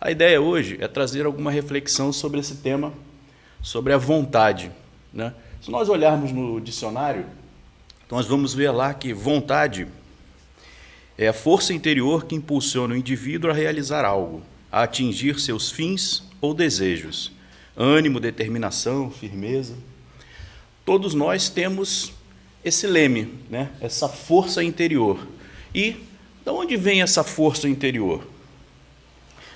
A ideia hoje é trazer alguma reflexão sobre esse tema, sobre a vontade, né? Se nós olharmos no dicionário, então nós vamos ver lá que vontade é a força interior que impulsiona o indivíduo a realizar algo, a atingir seus fins ou desejos. Ânimo, determinação, firmeza. Todos nós temos esse leme, né? Essa força interior. E de onde vem essa força interior?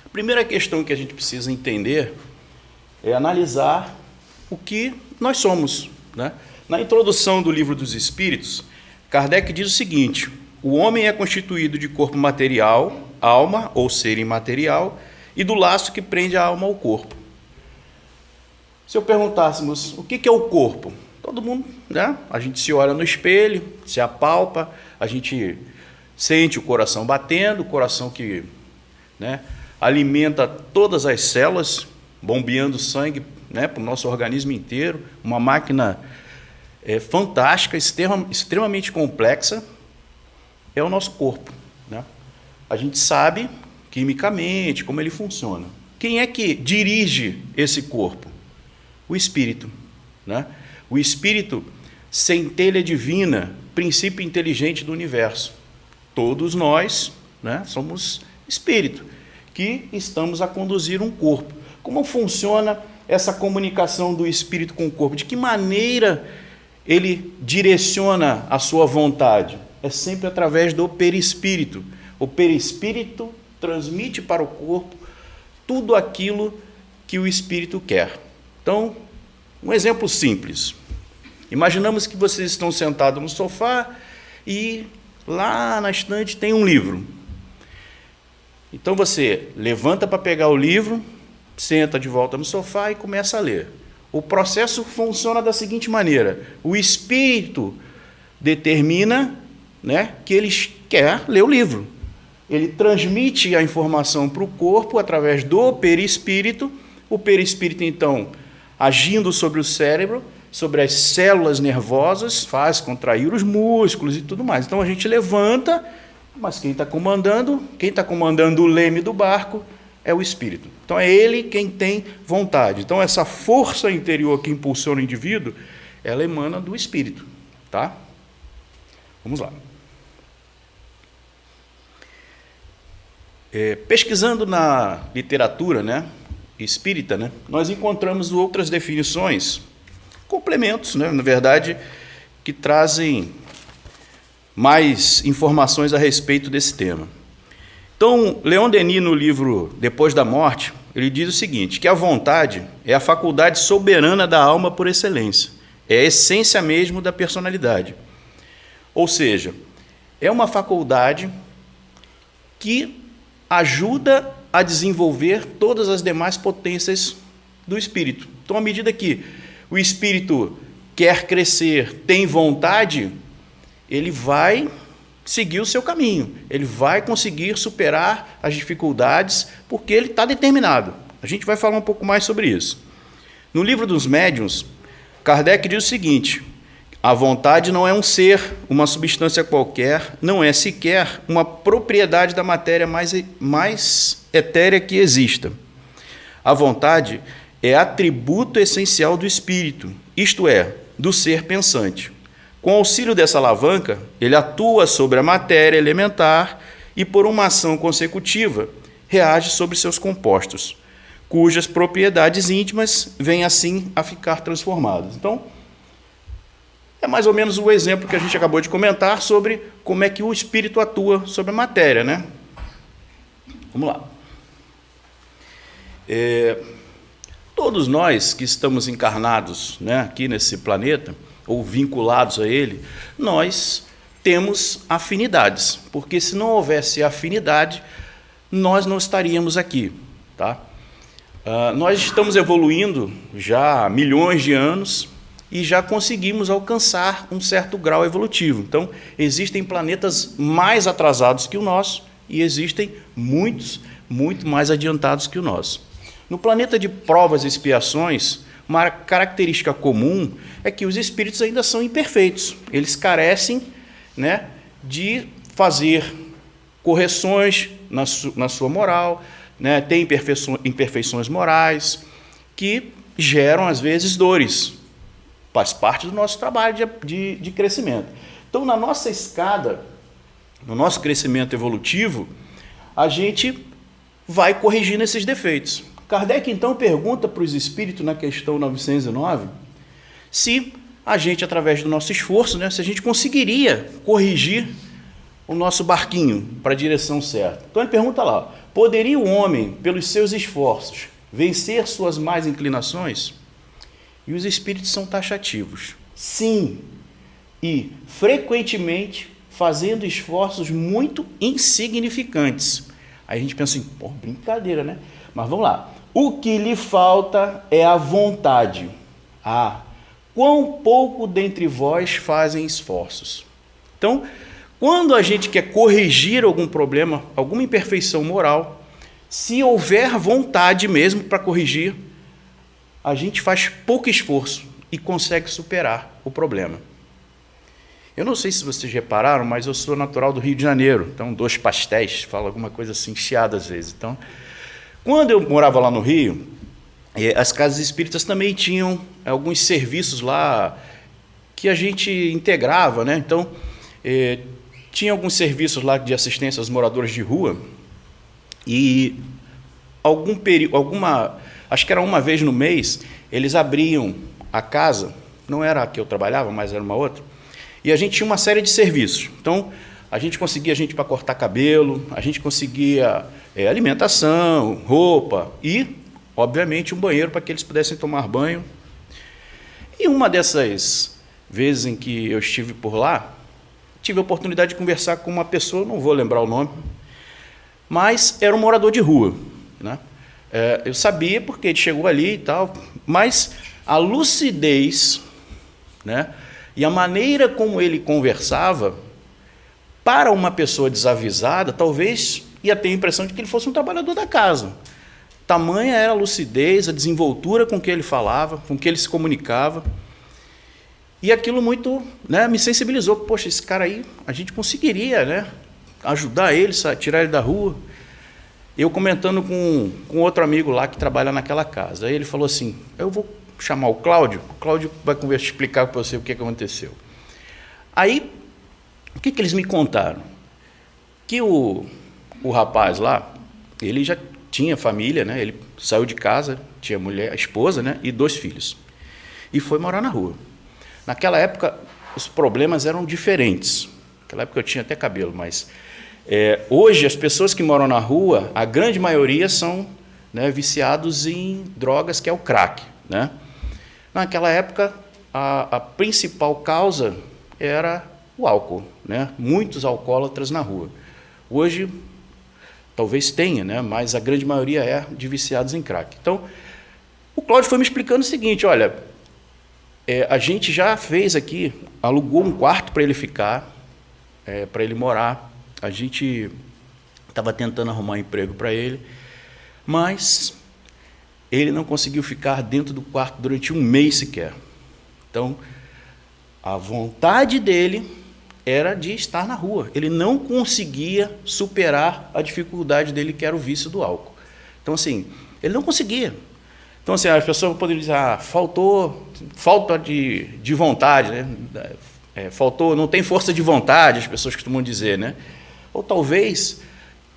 A primeira questão que a gente precisa entender é analisar o que nós somos, né? Na introdução do Livro dos Espíritos, Kardec diz o seguinte: o homem é constituído de corpo material, alma ou ser imaterial, e do laço que prende a alma ao corpo. Se eu perguntássemos o que é o corpo, todo mundo, né? A gente se olha no espelho, se apalpa, a gente sente o coração batendo, o coração que, né, alimenta todas as células, bombeando sangue, né, para o nosso organismo inteiro, uma máquina fantástica, extremamente complexa, é o nosso corpo, né? A gente sabe quimicamente como ele funciona. Quem é que dirige esse corpo? O espírito, né? O espírito, centelha divina, princípio inteligente do universo. Todos nós, né, somos espírito, que estamos a conduzir um corpo. Como funciona essa comunicação do espírito com o corpo? De que maneira ele direciona a sua vontade? É sempre através do perispírito. O perispírito transmite para o corpo tudo aquilo que o espírito quer. Então, um exemplo simples. Imaginamos que vocês estão sentados no sofá e lá na estante tem um livro. Então você levanta para pegar o livro, senta de volta no sofá e começa a ler. O processo funciona da seguinte maneira: o espírito determina, né, que ele quer ler o livro. Ele transmite a informação para o corpo através do perispírito. O perispírito, então, agindo sobre o cérebro, sobre as células nervosas, faz contrair os músculos e tudo mais. Então a gente levanta, mas quem está comandando o leme do barco é o espírito. Então é ele quem tem vontade. Então essa força interior que impulsiona o indivíduo, ela emana do espírito, tá? Vamos lá. Pesquisando na literatura, né, espírita, né, nós encontramos outras definições, complementos, né, na verdade, que trazem mais informações a respeito desse tema. Então, Leon Denis, no livro Depois da Morte, ele diz o seguinte, que a vontade é a faculdade soberana da alma por excelência, é a essência mesmo da personalidade. Ou seja, é uma faculdade que ajuda a desenvolver todas as demais potências do espírito. Então, à medida que o espírito quer crescer, tem vontade, ele vai seguir o seu caminho, ele vai conseguir superar as dificuldades, porque ele está determinado. A gente vai falar um pouco mais sobre isso. No Livro dos Médiuns, Kardec diz o seguinte: a vontade não é um ser, uma substância qualquer, não é sequer uma propriedade da matéria mais etérea que exista. A vontade é atributo essencial do espírito, isto é, do ser pensante. Com auxílio dessa alavanca, ele atua sobre a matéria elementar e, por uma ação consecutiva, reage sobre seus compostos, cujas propriedades íntimas vêm assim a ficar transformadas. Então, é mais ou menos o exemplo que a gente acabou de comentar sobre como é que o espírito atua sobre a matéria, né? Vamos lá. Todos nós que estamos encarnados, né, aqui nesse planeta, ou vinculados a ele, nós temos afinidades, porque se não houvesse afinidade, nós não estaríamos aqui, tá? Nós estamos evoluindo já há milhões de anos e já conseguimos alcançar um certo grau evolutivo. Então, existem planetas mais atrasados que o nosso e existem muitos, muito mais adiantados que o nosso. No planeta de provas e expiações, uma característica comum é que os espíritos ainda são imperfeitos. Eles carecem, né, de fazer correções na sua moral, né? Tem imperfeições morais que geram, às vezes, dores. Faz parte do nosso trabalho de crescimento. Então, na nossa escada, no nosso crescimento evolutivo, a gente vai corrigindo esses defeitos. Kardec, então, pergunta para os espíritos, na questão 909, se a gente, através do nosso esforço, né, se a gente conseguiria corrigir o nosso barquinho para a direção certa. Então, ele pergunta lá, poderia o homem, pelos seus esforços, vencer suas más inclinações? E os espíritos são taxativos. Sim, e frequentemente fazendo esforços muito insignificantes. Aí a gente pensa assim, pô, brincadeira, né? Mas vamos lá. O que lhe falta é a vontade. Ah, quão pouco dentre vós fazem esforços. Então, quando a gente quer corrigir algum problema, alguma imperfeição moral, se houver vontade mesmo para corrigir, a gente faz pouco esforço e consegue superar o problema. Eu não sei se vocês repararam, mas eu sou natural do Rio de Janeiro, então 2 pastéis, falo alguma coisa assim, chiada às vezes. Então, quando eu morava lá no Rio, as casas espíritas também tinham alguns serviços lá que a gente integrava, né? Então, tinha alguns serviços lá de assistência aos moradores de rua e acho que era uma vez no mês, eles abriam a casa, não era a que eu trabalhava, mas era uma outra, e a gente tinha uma série de serviços. Então, a gente conseguia gente para cortar cabelo, a gente conseguia alimentação, roupa e, obviamente, um banheiro para que eles pudessem tomar banho. E uma dessas vezes em que eu estive por lá, tive a oportunidade de conversar com uma pessoa, não vou lembrar o nome, mas era um morador de rua, né? Eu sabia porque ele chegou ali e tal, mas a lucidez, né, e a maneira como ele conversava, para uma pessoa desavisada, talvez ia ter a impressão de que ele fosse um trabalhador da casa. Tamanha era a lucidez, a desenvoltura com que ele falava, com que ele se comunicava. E aquilo muito, né, me sensibilizou. Poxa, esse cara aí, a gente conseguiria, né, ajudar ele, tirar ele da rua. Eu comentando com outro amigo lá que trabalha naquela casa. Aí ele falou assim, eu vou chamar o Cláudio vai explicar para você o que aconteceu. Aí, o que eles me contaram? Que o rapaz lá, ele já tinha família, né? Ele saiu de casa, tinha mulher, esposa, né? E 2 filhos. E foi morar na rua. Naquela época, os problemas eram diferentes. Naquela época eu tinha até cabelo, mas... hoje, as pessoas que moram na rua, a grande maioria são, né, viciados em drogas, que é o crack, né? Naquela época, a principal causa era o álcool, né? Muitos alcoólatras na rua. Hoje, talvez tenha, né? Mas a grande maioria é de viciados em crack. Então, o Cláudio foi me explicando o seguinte, olha, a gente já fez aqui, alugou um quarto para ele ficar, para ele morar. A gente estava tentando arrumar um emprego para ele, mas ele não conseguiu ficar dentro do quarto durante 1 mês sequer. Então, a vontade dele era de estar na rua. Ele não conseguia superar a dificuldade dele, que era o vício do álcool. Então, assim, ele não conseguia. Então, assim, as pessoas poderiam dizer, falta de vontade, né? Não tem força de vontade, as pessoas costumam dizer, né? Ou talvez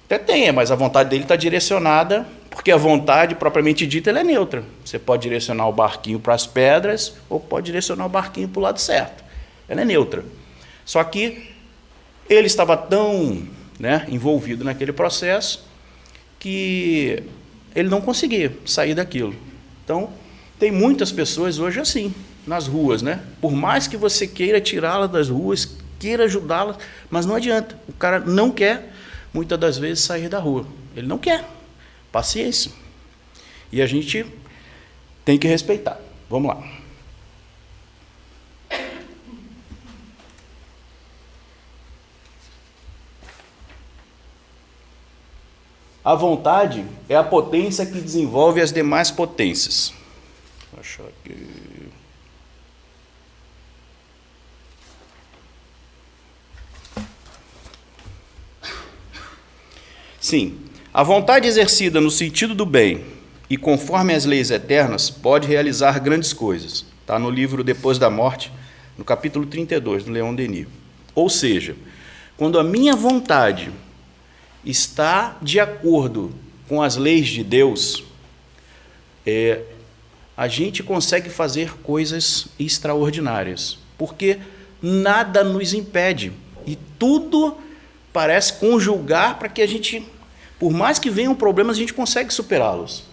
até tenha, mas a vontade dele está direcionada, porque a vontade, propriamente dita, ela é neutra. Você pode direcionar o barquinho para as pedras ou pode direcionar o barquinho para o lado certo. Ela é neutra. Só que ele estava tão, né, envolvido naquele processo que ele não conseguia sair daquilo. Então, tem muitas pessoas hoje assim, nas ruas, né? Por mais que você queira tirá-las das ruas, queira ajudá-las, mas não adianta. O cara não quer, muitas das vezes, sair da rua. Ele não quer. Paciência. E a gente tem que respeitar. Vamos lá. A vontade é a potência que desenvolve as demais potências. Vou achar aqui. Sim, A vontade exercida no sentido do bem e conforme as leis eternas pode realizar grandes coisas. Está no livro Depois da Morte, no capítulo 32, do Leon Denis. Ou seja, quando a minha vontade está de acordo com as leis de Deus, a gente consegue fazer coisas extraordinárias, porque nada nos impede, e tudo parece conjugar para que a gente, por mais que venham problemas, a gente consegue superá-los.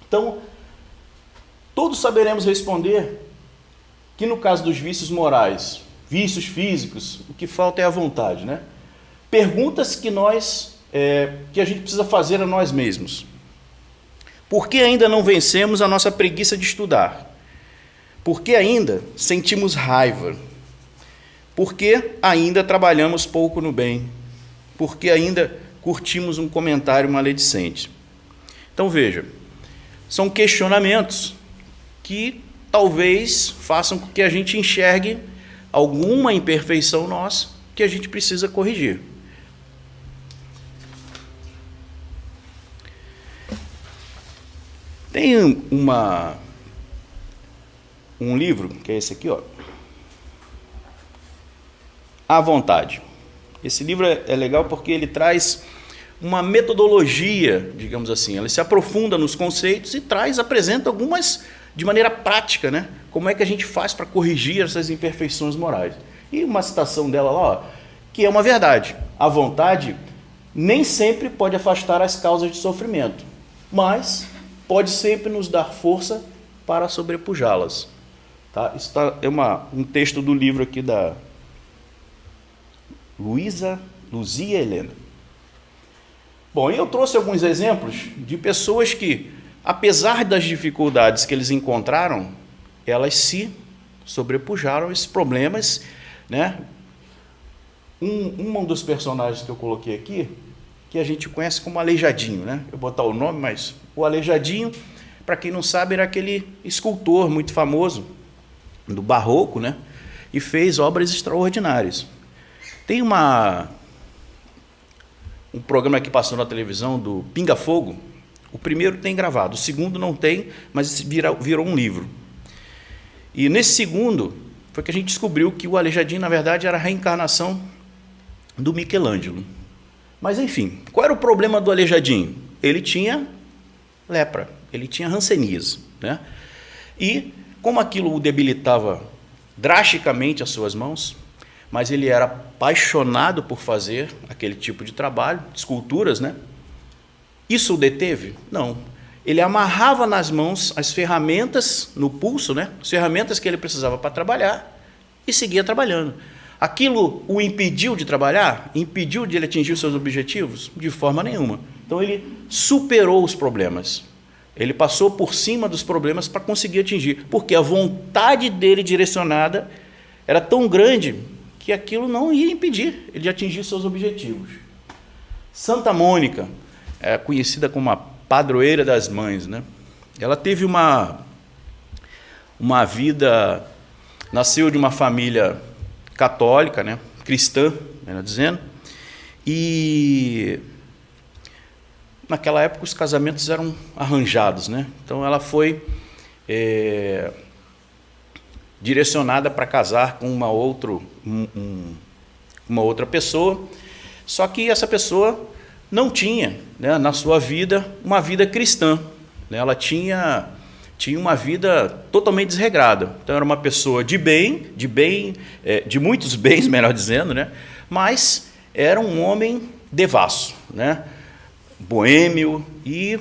Então, todos saberemos responder que no caso dos vícios morais, vícios físicos, o que falta é a vontade, né? Perguntas que que a gente precisa fazer a nós mesmos. Por que ainda não vencemos a nossa preguiça de estudar? Por que ainda sentimos raiva? Por que ainda trabalhamos pouco no bem? Por que ainda curtimos um comentário maledicente? Então veja, são questionamentos que talvez façam com que a gente enxergue alguma imperfeição nossa que a gente precisa corrigir. Tem um livro, que é esse aqui, ó, A Vontade. Esse livro é legal porque ele traz uma metodologia, digamos assim, ele se aprofunda nos conceitos e apresenta algumas de maneira prática, né? Como é que a gente faz para corrigir essas imperfeições morais. E uma citação dela lá, ó, que é uma verdade. A vontade nem sempre pode afastar as causas de sofrimento, mas pode sempre nos dar força para sobrepujá-las. Tá? Isso é um texto do livro aqui da Luzia Helena. Bom, eu trouxe alguns exemplos de pessoas que, apesar das dificuldades que eles encontraram, elas se sobrepujaram a esses problemas, né? Um dos personagens que eu coloquei aqui, que a gente conhece como Aleijadinho, né? Eu vou botar o nome, mas o Aleijadinho, para quem não sabe, era aquele escultor muito famoso do Barroco, né? E fez obras extraordinárias. Tem um programa que passou na televisão do Pinga Fogo. O primeiro tem gravado, o segundo não tem, mas virou um livro. E nesse segundo foi que a gente descobriu que o Aleijadinho, na verdade, era a reencarnação do Michelangelo. Mas, enfim, qual era o problema do Aleijadinho? Ele tinha lepra, ele tinha hanseníase, né? E, como aquilo o debilitava drasticamente as suas mãos, mas ele era apaixonado por fazer aquele tipo de trabalho, esculturas, né? Isso o deteve? Não. Ele amarrava nas mãos as ferramentas, no pulso, né? As ferramentas que ele precisava para trabalhar e seguia trabalhando. Aquilo o impediu de trabalhar? Impediu de ele atingir os seus objetivos? De forma nenhuma. Então ele superou os problemas. Ele passou por cima dos problemas para conseguir atingir, porque a vontade dele direcionada era tão grande que aquilo não ia impedir ele de atingir seus objetivos. Santa Mônica é conhecida como a padroeira das mães, né? Ela teve uma vida, nasceu de uma família católica, né? Cristã, melhor dizendo, e naquela época os casamentos eram arranjados, né? Então ela foi direcionada para casar com uma outra pessoa, só que essa pessoa não tinha, né, na sua vida uma vida cristã, né? Ela tinha uma vida totalmente desregrada. Então era uma pessoa de muitos bens, melhor dizendo, né? Mas era um homem devasso, né? Boêmio e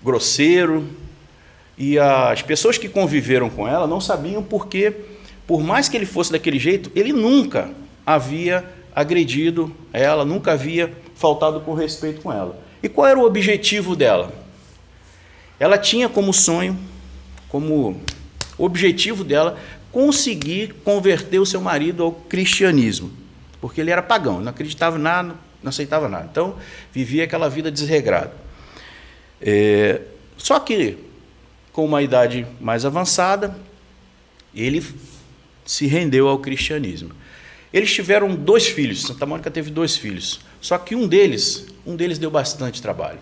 grosseiro. E as pessoas que conviveram com ela não sabiam porque, por mais que ele fosse daquele jeito, ele nunca havia agredido ela, nunca havia faltado com respeito com ela. E qual era o objetivo dela? Ela tinha como sonho, como objetivo dela, conseguir converter o seu marido ao cristianismo, porque ele era pagão, não acreditava em nada, não aceitava nada. Então, vivia aquela vida desregrada. Só que, com uma idade mais avançada, ele se rendeu ao cristianismo. Eles tiveram 2 filhos, Santa Mônica teve 2 filhos, só que um deles deu bastante trabalho.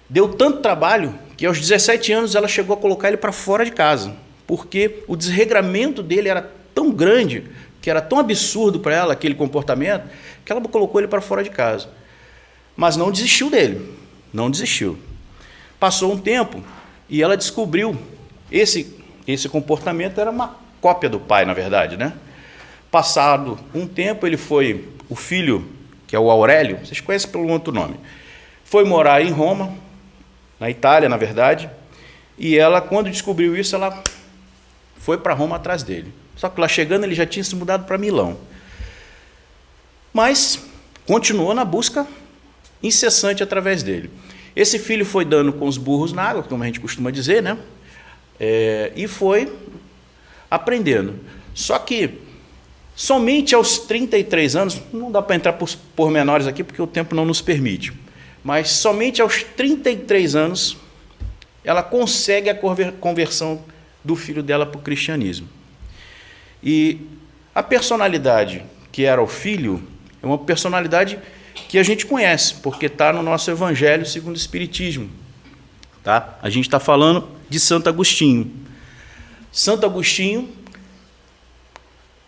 Deu tanto trabalho que aos 17 anos ela chegou a colocar ele para fora de casa, porque o desregramento dele era tão grande, que era tão absurdo para ela aquele comportamento, que ela colocou ele para fora de casa. Mas não desistiu dele, não desistiu. Passou um tempo e ela descobriu esse comportamento era uma cópia do pai, na verdade, né? Passado um tempo, o filho, que é o Aurélio, vocês conhecem pelo outro nome, foi morar em Roma, na Itália, na verdade, e ela, quando descobriu isso, ela foi para Roma atrás dele. Só que lá chegando, ele já tinha se mudado para Milão. Mas continuou na busca incessante através dele. Esse filho foi dando com os burros na água, como a gente costuma dizer, né? E foi aprendendo. Só que somente aos 33 anos, não dá para entrar por pormenores aqui, porque o tempo não nos permite, mas somente aos 33 anos, ela consegue a conversão do filho dela para o cristianismo. E a personalidade que era o filho é uma personalidade que a gente conhece, porque está no nosso Evangelho segundo o Espiritismo. Tá? A gente está falando de Santo Agostinho. Santo Agostinho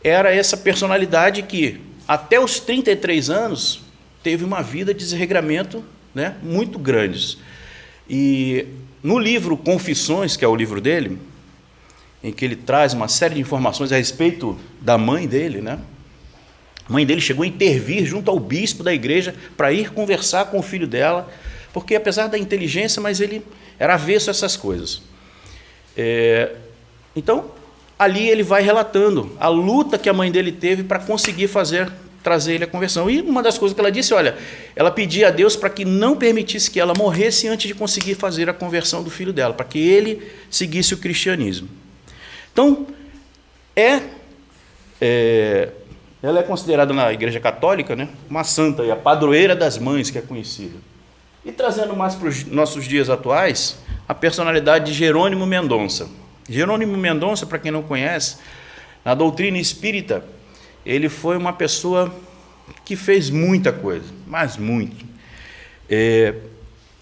era essa personalidade que, até os 33 anos, teve uma vida de desregramento, né, muito grandes. E no livro Confissões, que é o livro dele, em que ele traz uma série de informações a respeito da mãe dele, né? A mãe dele chegou a intervir junto ao bispo da igreja para ir conversar com o filho dela, porque apesar da inteligência, mas ele era avesso a essas coisas. Então, ali ele vai relatando a luta que a mãe dele teve para conseguir trazer ele à conversão. E uma das coisas que ela disse, olha, ela pedia a Deus para que não permitisse que ela morresse antes de conseguir fazer a conversão do filho dela, para que ele seguisse o cristianismo. Então, ela é considerada na Igreja Católica, né, uma santa, a padroeira das mães, que é conhecida. E trazendo mais para os nossos dias atuais, a personalidade de Jerônimo Mendonça. Jerônimo Mendonça, para quem não conhece, na doutrina espírita, ele foi uma pessoa que fez muita coisa, mas muito.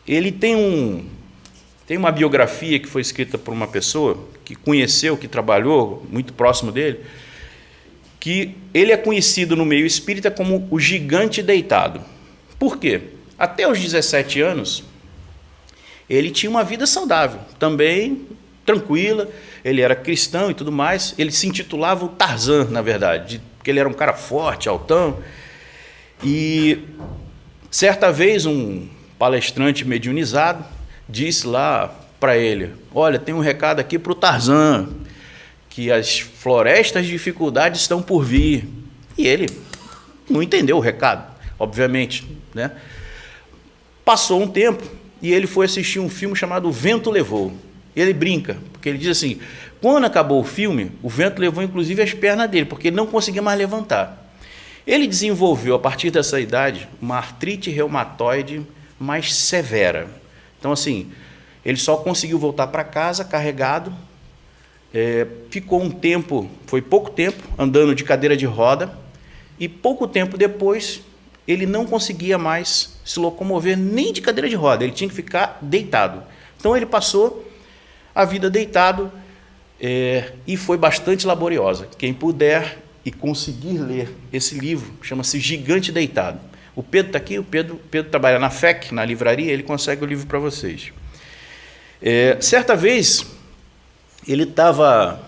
Ele tem uma biografia que foi escrita por uma pessoa que conheceu, que trabalhou muito próximo dele, que ele é conhecido no meio espírita como o gigante deitado. Por quê? Até os 17 anos, ele tinha uma vida saudável, também tranquila, ele era cristão e tudo mais, ele se intitulava o Tarzan, na verdade, porque ele era um cara forte, altão, e certa vez um palestrante mediunizado disse lá para ele, olha, tem um recado aqui para o Tarzan, que as florestas de dificuldade estão por vir. E ele não entendeu o recado, obviamente, né? Passou um tempo e ele foi assistir um filme chamado O Vento Levou. Ele brinca, porque ele diz assim, quando acabou o filme, o vento levou inclusive as pernas dele, porque ele não conseguia mais levantar. Ele desenvolveu, a partir dessa idade, uma artrite reumatoide mais severa. Então, assim, ele só conseguiu voltar para casa carregado, ficou um tempo, foi pouco tempo, andando de cadeira de roda, e pouco tempo depois, ele não conseguia mais se locomover nem de cadeira de roda, ele tinha que ficar deitado. Então, ele passou a vida deitado, e foi bastante laboriosa. Quem puder e conseguir ler esse livro, chama-se Gigante Deitado. O Pedro está aqui, o Pedro trabalha na FEC, na livraria, ele consegue o livro para vocês. Certa vez, ele estava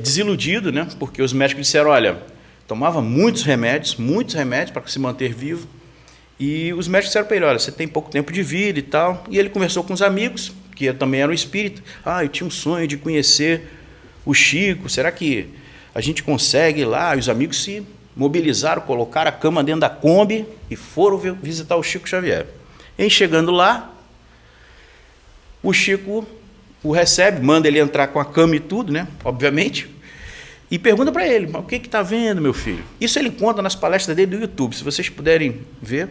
desiludido, né, porque os médicos disseram, olha, tomava muitos remédios para se manter vivo, e os médicos disseram para ele, olha, você tem pouco tempo de vida e tal, e ele conversou com os amigos, que também eram espíritas, eu tinha um sonho de conhecer o Chico, será que a gente consegue ir lá? E os amigos se mobilizaram, colocaram a cama dentro da Kombi e foram visitar o Chico Xavier. E chegando lá, o Chico o recebe, manda ele entrar com a cama e tudo, né? Obviamente, e pergunta para ele, mas o que está vendo, meu filho? Isso ele conta nas palestras dele do YouTube, se vocês puderem ver.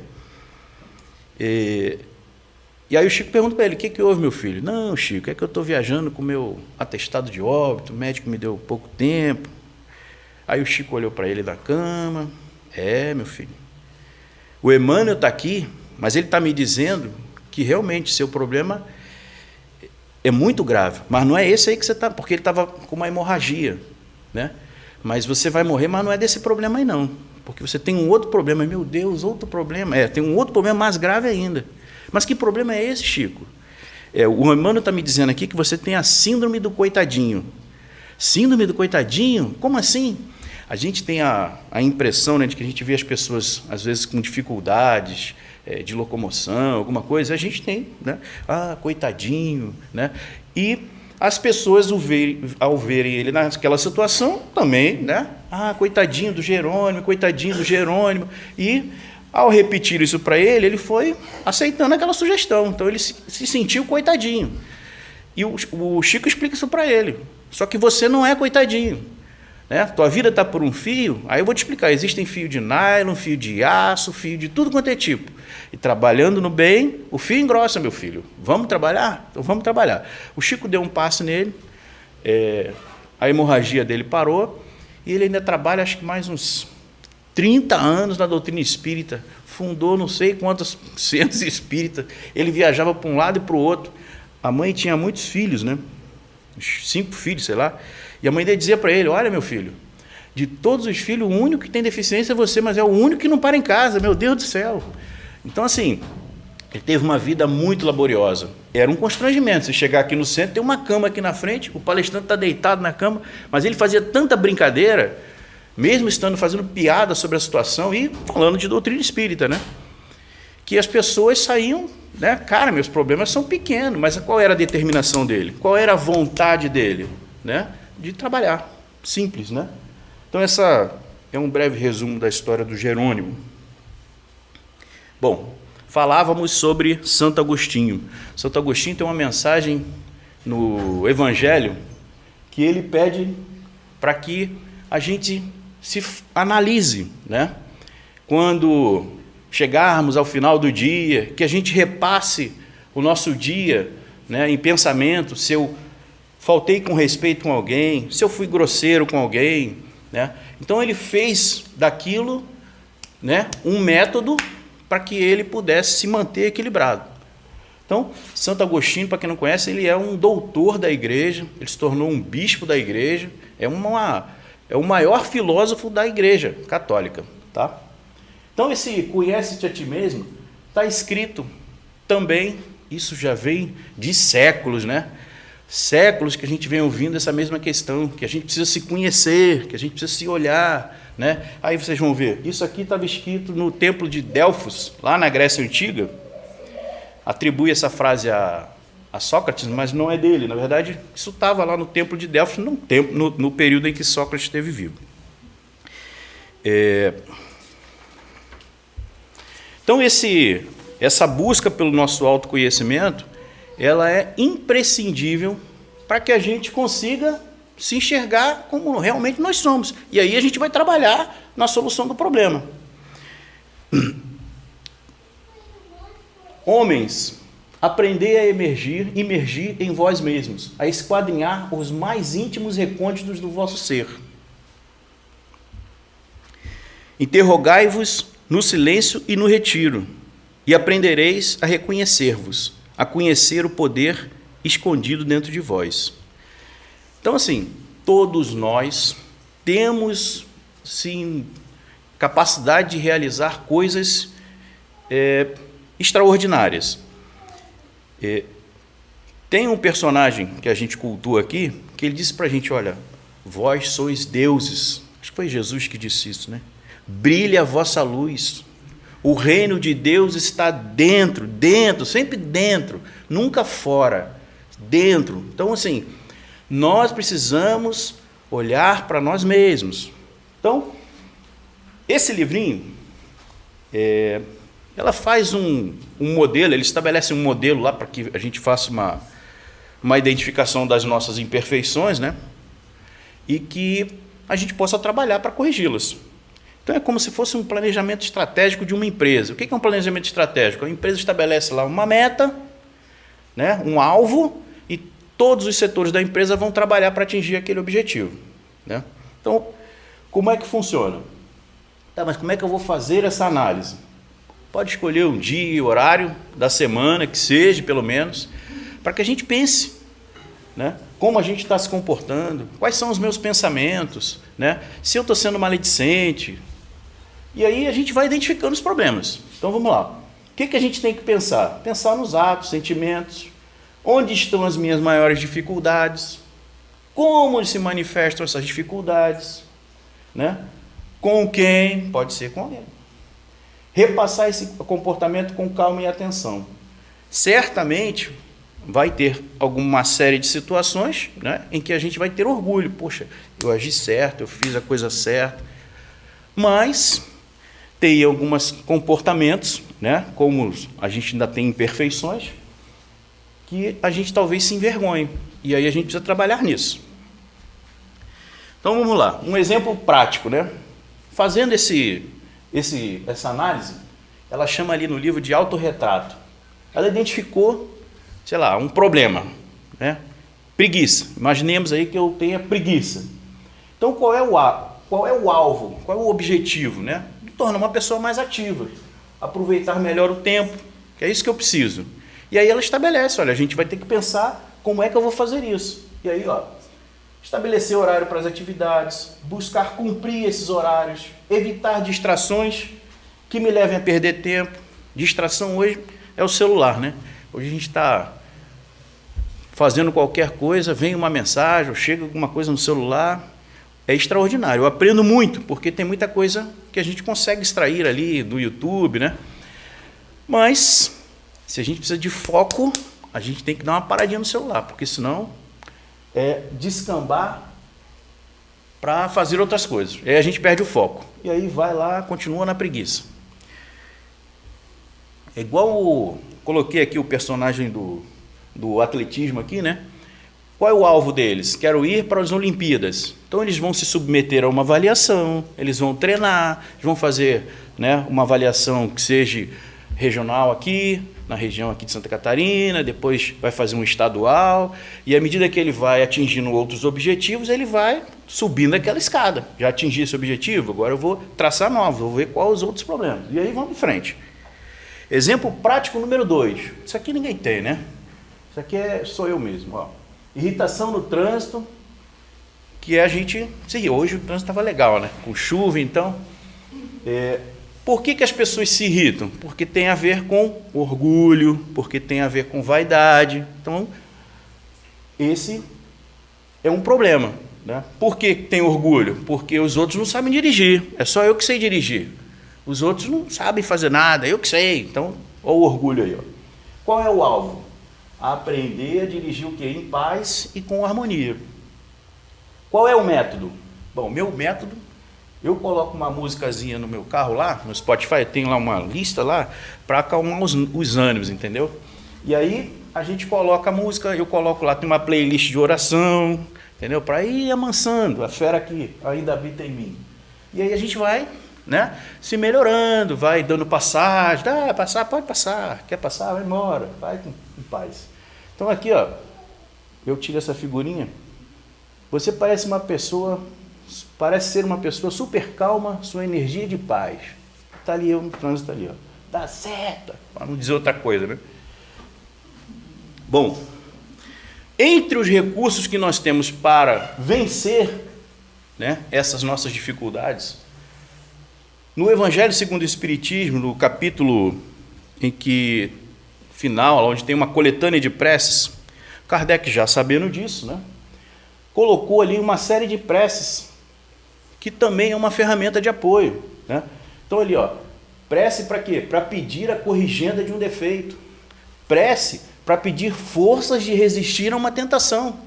E aí o Chico pergunta para ele, o que houve, meu filho? Não, Chico, é que eu estou viajando com o meu atestado de óbito, o médico me deu pouco tempo. Aí o Chico olhou para ele da cama, meu filho, O Emmanuel está aqui, mas ele está me dizendo que realmente seu problema é muito grave, mas não é esse aí que você está, porque ele estava com uma hemorragia, né? Mas você vai morrer, mas não é desse problema aí não, porque você tem um outro problema. Meu Deus, outro problema, tem um outro problema mais grave ainda. Mas que problema é esse, Chico? O Emmanuel está me dizendo aqui que você tem a síndrome do coitadinho. Síndrome do coitadinho? Como assim? A gente tem a impressão, né, de que a gente vê as pessoas, às vezes, com dificuldades de locomoção, alguma coisa. A gente tem, né? Coitadinho, né? E as pessoas, ao verem ele naquela situação, também, né? Coitadinho do Jerônimo, coitadinho do Jerônimo. E, ao repetir isso para ele, ele foi aceitando aquela sugestão. Então, ele se sentiu coitadinho. E o Chico explica isso para ele. Só que você não é coitadinho, né? Tua vida está por um fio. Aí eu vou te explicar. Existem fio de nylon, fio de aço, fio de tudo quanto é tipo. E trabalhando no bem, o fio engrossa, meu filho. Vamos trabalhar? Então vamos trabalhar. O Chico deu um passe nele, a hemorragia dele parou, e ele ainda trabalha, acho que mais uns 30 anos na doutrina espírita. Fundou não sei quantos centros espíritas. Ele viajava para um lado e para o outro. A mãe tinha muitos filhos, né? 5 filhos, sei lá. E a mãe dele dizia para ele: olha, meu filho, de todos os filhos, o único que tem deficiência é você, mas é o único que não para em casa, meu Deus do céu. Então, assim, ele teve uma vida muito laboriosa. Era um constrangimento. Você chegar aqui no centro, tem uma cama aqui na frente, o palestrante está deitado na cama, mas ele fazia tanta brincadeira, mesmo estando fazendo piada sobre a situação e falando de doutrina espírita, né? Que as pessoas saíam, né? Cara, meus problemas são pequenos, mas qual era a determinação dele? Qual era a vontade dele, né? De trabalhar. Simples, né? Então, essa é um breve resumo da história do Jerônimo. Bom, falávamos sobre Santo Agostinho. Santo Agostinho tem uma mensagem no Evangelho que ele pede para que a gente se analise, né? Quando chegarmos ao final do dia, que a gente repasse o nosso dia, né, em pensamento, se eu faltei com respeito com alguém, se eu fui grosseiro com alguém, né? Então ele fez daquilo, né, um método para que ele pudesse se manter equilibrado. Então, Santo Agostinho, para quem não conhece, ele é um doutor da igreja, ele se tornou um bispo da igreja, é o maior filósofo da igreja católica, tá? Então, esse conhece-te a ti mesmo está escrito também, isso já vem de séculos, né? Séculos que a gente vem ouvindo essa mesma questão, que a gente precisa se conhecer, que a gente precisa se olhar, né? Aí vocês vão ver, isso aqui estava escrito no templo de Delfos, lá na Grécia Antiga, atribui essa frase a Sócrates, mas não é dele, na verdade, isso estava lá no templo de Delfos, no período em que Sócrates esteve vivo. Então, essa busca pelo nosso autoconhecimento, ela é imprescindível para que a gente consiga se enxergar como realmente nós somos. E aí a gente vai trabalhar na solução do problema. Homens, aprendei a imergir em vós mesmos, a esquadrinhar os mais íntimos recônditos do vosso ser. Interrogai-vos no silêncio e no retiro, e aprendereis a reconhecer-vos, a conhecer o poder escondido dentro de vós. Então, assim, todos nós temos, sim, capacidade de realizar coisas extraordinárias. Tem um personagem que a gente cultua aqui, que ele disse para a gente, olha, vós sois deuses. Acho que foi Jesus que disse isso, né? Brilha a vossa luz. O reino de Deus está dentro, sempre dentro, nunca fora, dentro. Então, assim, nós precisamos olhar para nós mesmos. Então, esse livrinho, ela faz um modelo, ele estabelece um modelo lá para que a gente faça uma identificação das nossas imperfeições, né? E que a gente possa trabalhar para corrigi-las. Então, é como se fosse um planejamento estratégico de uma empresa. O que é um planejamento estratégico? A empresa estabelece lá uma meta, né, um alvo, e todos os setores da empresa vão trabalhar para atingir aquele objetivo, né? Então, como é que funciona? Tá, mas como é que eu vou fazer essa análise? Pode escolher um dia, horário da semana, que seja, pelo menos, para que a gente pense, né? Como a gente está se comportando, quais são os meus pensamentos, né? Se eu estou sendo maledicente. E aí a gente vai identificando os problemas. Então vamos lá. O que a gente tem que pensar? Pensar nos atos, sentimentos, onde estão as minhas maiores dificuldades, como se manifestam essas dificuldades, né? Com quem? Pode ser com alguém. Repassar esse comportamento com calma e atenção. Certamente vai ter alguma série de situações, né, em que a gente vai ter orgulho. Poxa, eu agi certo, eu fiz a coisa certa. Mas tem alguns comportamentos, né, como a gente ainda tem imperfeições, que a gente talvez se envergonhe. E aí a gente precisa trabalhar nisso. Então vamos lá, um exemplo prático, né? Fazendo essa análise, ela chama ali no livro de autorretrato. Ela identificou, sei lá, um problema, né? Preguiça. Imaginemos aí que eu tenha preguiça. Então qual é o alvo, qual é o objetivo, né? Me tornar uma pessoa mais ativa, aproveitar melhor o tempo, que é isso que eu preciso. E aí ela estabelece, olha, a gente vai ter que pensar como é que eu vou fazer isso. E aí, ó, estabelecer horário para as atividades, buscar cumprir esses horários, evitar distrações que me levem a perder tempo. Distração hoje é o celular, né? Hoje a gente está fazendo qualquer coisa, vem uma mensagem, ou chega alguma coisa no celular, é extraordinário. Eu aprendo muito, porque tem muita coisa que a gente consegue extrair ali do YouTube, né? Mas, se a gente precisa de foco, a gente tem que dar uma paradinha no celular, porque senão é descambar para fazer outras coisas. Aí a gente perde o foco. E aí vai lá, continua na preguiça. É igual coloquei aqui o personagem do atletismo aqui, né? Qual é o alvo deles? Quero ir para as Olimpíadas. Então eles vão se submeter a uma avaliação, eles vão treinar, eles vão fazer, né, uma avaliação que seja regional aqui, na região aqui de Santa Catarina, depois vai fazer um estadual, e à medida que ele vai atingindo outros objetivos, ele vai subindo aquela escada. Já atingi esse objetivo, agora eu vou traçar novos, vou ver quais os outros problemas. E aí vamos em frente. Exemplo prático número 2. Isso aqui ninguém tem, né? Isso aqui sou eu mesmo. Ó. Irritação no trânsito, que a gente... Sim, hoje o trânsito estava legal, né? Com chuva, então... Por que as pessoas se irritam? Porque tem a ver com orgulho, porque tem a ver com vaidade. Então, esse é um problema, né? Por que tem orgulho? Porque os outros não sabem dirigir. É só eu que sei dirigir. Os outros não sabem fazer nada, eu que sei. Então, olha o orgulho aí. Ó. Qual é o alvo? Aprender a dirigir o quê? Em paz e com harmonia. Qual é o método? Bom, meu método, eu coloco uma musicazinha no meu carro lá, no Spotify, tem lá uma lista lá, para acalmar os ânimos, entendeu? E aí a gente coloca a música, eu coloco lá, tem uma playlist de oração, entendeu? Para ir amansando, a fera aqui ainda habita em mim. E aí a gente vai, né, se melhorando, vai dando passagem, passar, pode passar, quer passar, vai embora, vai em paz. Então aqui, ó, eu tiro essa figurinha, você parece ser uma pessoa super calma, sua energia de paz. Está ali eu no trânsito ali, ó. Dá seta, para não dizer outra coisa, né? Bom, entre os recursos que nós temos para vencer, né, essas nossas dificuldades, no Evangelho segundo o Espiritismo, no capítulo final, onde tem uma coletânea de preces, Kardec, já sabendo disso, né, colocou ali uma série de preces, que também é uma ferramenta de apoio, né? Então ali, ó, prece para quê? Para pedir a corrigenda de um defeito. Prece para pedir forças de resistir a uma tentação,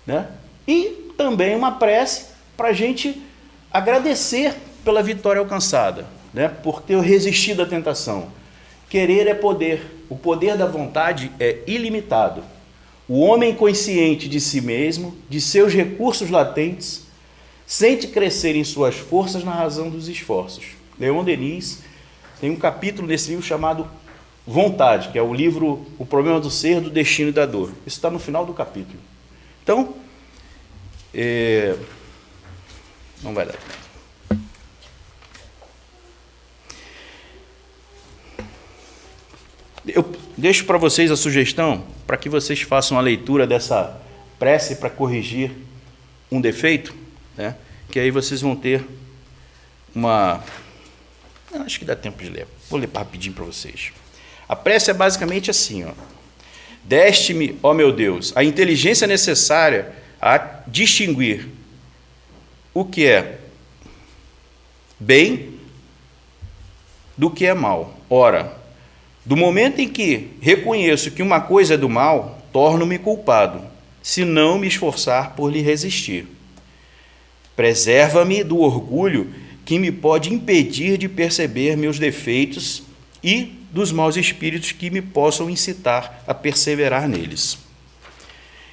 né? E também uma prece para a gente agradecer pela vitória alcançada, né? Por ter resistido à tentação. Querer é poder. O poder da vontade é ilimitado. O homem consciente de si mesmo, de seus recursos latentes, sente crescer em suas forças na razão dos esforços. Leon Denis tem um capítulo nesse livro chamado Vontade, que é o livro O Problema do Ser, do Destino e da Dor. Isso está no final do capítulo. Então, não vai dar tempo. Eu deixo para vocês a sugestão para que vocês façam a leitura dessa prece para corrigir um defeito, né? Que aí vocês vão ter uma... Acho que dá tempo de ler. Vou ler rapidinho para vocês. A prece é basicamente assim, ó. Deste-me, ó meu Deus, a inteligência necessária a distinguir o que é bem do que é mal. Ora, do momento em que reconheço que uma coisa é do mal, torno-me culpado, se não me esforçar por lhe resistir. Preserva-me do orgulho que me pode impedir de perceber meus defeitos e dos maus espíritos que me possam incitar a perseverar neles.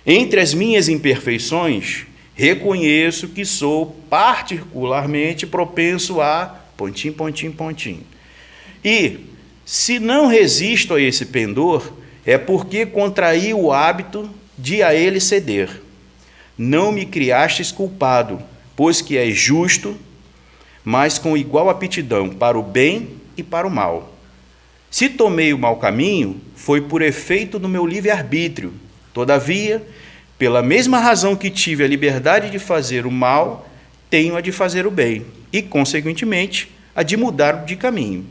Entre as minhas imperfeições, reconheço que sou particularmente propenso a... E, se não resisto a esse pendor, é porque contraí o hábito de a ele ceder. Não me criastes culpado, pois que és justo, mas com igual aptidão para o bem e para o mal. Se tomei o mau caminho, foi por efeito do meu livre-arbítrio. Todavia, pela mesma razão que tive a liberdade de fazer o mal, tenho a de fazer o bem, e, consequentemente, a de mudar de caminho.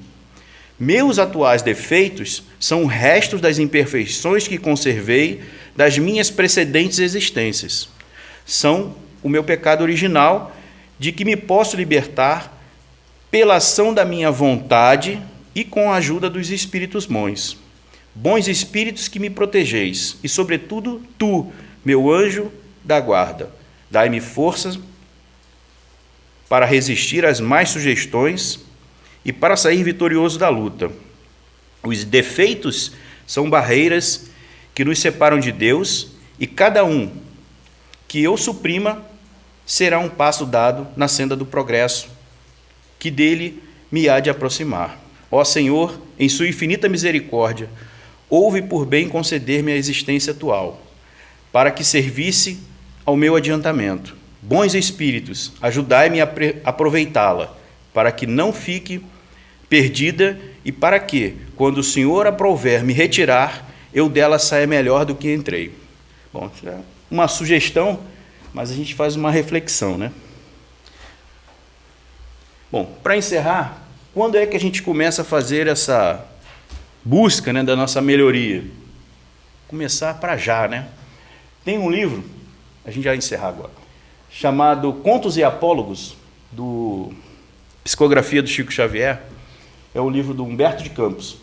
Meus atuais defeitos são restos das imperfeições que conservei das minhas precedentes existências. São o meu pecado original, de que me posso libertar pela ação da minha vontade e com a ajuda dos espíritos bons. Bons espíritos que me protegeis, e, sobretudo, tu, meu anjo da guarda, dai-me forças para resistir às más sugestões e para sair vitorioso da luta. Os defeitos são barreiras que nos separam de Deus, e cada um que eu suprima será um passo dado na senda do progresso, que dele me há de aproximar. Ó Senhor, em sua infinita misericórdia, ouve por bem conceder-me a existência atual, para que servisse ao meu adiantamento. Bons espíritos, ajudai-me a aproveitá-la, para que não fique perdida e para que, quando o Senhor aprouver me retirar, eu dela saia melhor do que entrei. Bom, isso é uma sugestão, mas a gente faz uma reflexão, né? Bom, para encerrar, quando é que a gente começa a fazer essa busca, né, da nossa melhoria? Começar para já, né? Tem um livro, a gente vai encerrar agora, chamado Contos e Apólogos, do Psicografia do Chico Xavier. É o livro do Humberto de Campos.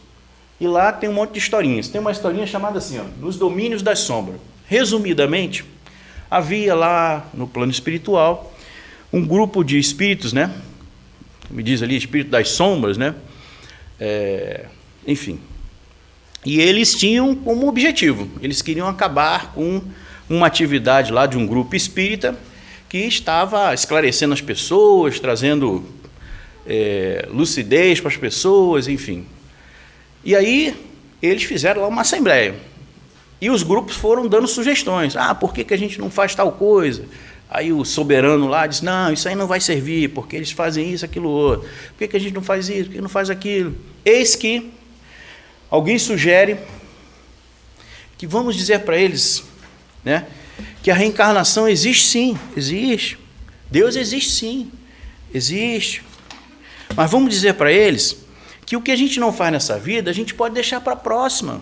E lá tem um monte de historinhas. Tem uma historinha chamada assim, ó, Nos Domínios das Sombras. Resumidamente, havia lá no plano espiritual um grupo de espíritos, né? Me diz ali, espírito das sombras, né? Enfim. E eles tinham como objetivo, eles queriam acabar com uma atividade lá de um grupo espírita que estava esclarecendo as pessoas, trazendo lucidez para as pessoas, enfim. E aí eles fizeram lá uma assembleia. E os grupos foram dando sugestões. Por que a gente não faz tal coisa? Aí o soberano lá disse, não, isso aí não vai servir, porque eles fazem isso, aquilo, outro. Por que a gente não faz isso, por que não faz aquilo? Eis que alguém sugere que vamos dizer para eles, né, que a reencarnação existe sim, existe. Deus existe sim, existe. Mas vamos dizer para eles que o que a gente não faz nessa vida, a gente pode deixar para a próxima.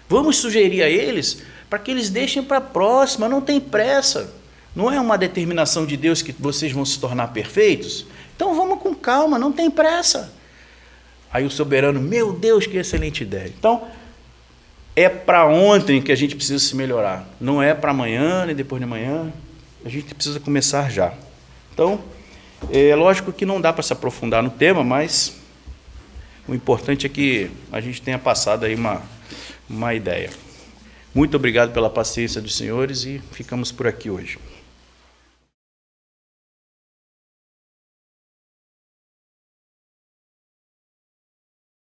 Vamos sugerir a eles para que eles deixem para a próxima, não tem pressa. Não é uma determinação de Deus que vocês vão se tornar perfeitos? Então vamos com calma, não tem pressa. Aí o soberano, meu Deus, que excelente ideia. Então, é para ontem que a gente precisa se melhorar. Não é para amanhã, nem depois de amanhã. A gente precisa começar já. Então, é lógico que não dá para se aprofundar no tema, mas o importante é que a gente tenha passado aí uma ideia. Muito obrigado pela paciência dos senhores e ficamos por aqui hoje.